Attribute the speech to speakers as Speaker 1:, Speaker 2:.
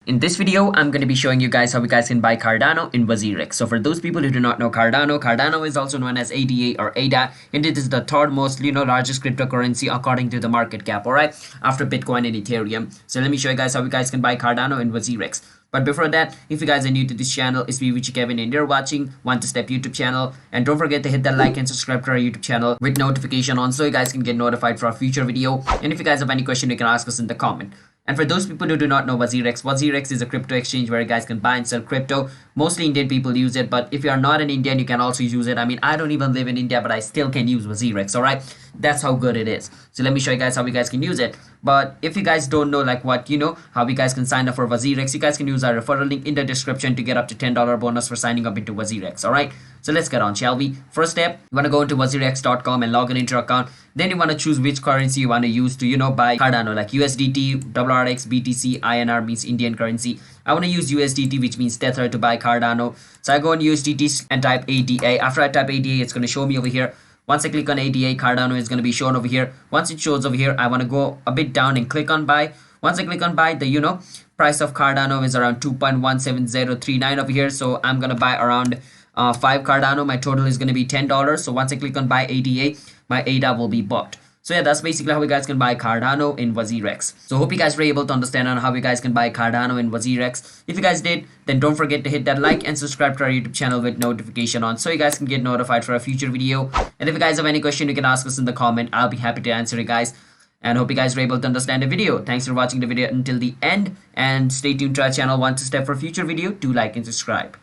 Speaker 1: In this video, I'm going to be showing you guys how you guys can buy Cardano in Wazirx. So for those people who do not know Cardano is also known as ADA or ADA, and it is the third most, largest cryptocurrency according to the market cap, alright, after Bitcoin and Ethereum. So let me show you guys how you guys can buy Cardano in Wazirx. But before that, if you guys are new to this channel, it's me, Kevin, and you're watching Want to Step YouTube channel. And don't forget to hit that like and subscribe to our YouTube channel with notification on so you guys can get notified for our future video. And if you guys have any question, you can ask us in the comment. And for those people who do not know Wazirx is a crypto exchange where you guys can buy and sell crypto. Mostly Indian people use it, but if you are not an Indian, you can also use it. I mean, I don't even live in India, but I still can use Wazirx, alright? That's how good it is. So let me show you guys how you guys can use it. But if you guys don't know how you guys can sign up for Wazirx, you guys can use our referral link in the description to get up to $10 bonus for signing up into Wazirx, alright? So let's get on, shall we? First step, you want to go into wazirx.com and log in into your account. Then you want to choose which currency you want to use to, buy Cardano, like USDT, WRX, BTC, INR means Indian currency. I want to use USDT, which means Tether, to buy Cardano. So I go on USDT and type ADA. After I type ADA, it's going to show me over here. Once I click on ADA, Cardano is going to be shown over here. Once it shows over here, I want to go a bit down and click on buy. Once I click on buy, the price of Cardano is around 2.17039 over here. So I'm going to buy around 5 Cardano. My total is going to be $10. So once I click on buy ADA, my ADA will be bought. So yeah, that's basically how you guys can buy Cardano in Wazirx. So hope you guys were able to understand on how you guys can buy Cardano in Wazirx. If you guys did, then don't forget to hit that like and subscribe to our YouTube channel with notification on so you guys can get notified for a future video. And if you guys have any question, you can ask us in the comment. I'll be happy to answer you guys. And hope you guys were able to understand the video. Thanks for watching the video until the end. And stay tuned to our channel. Want to step for future video? Do like and subscribe.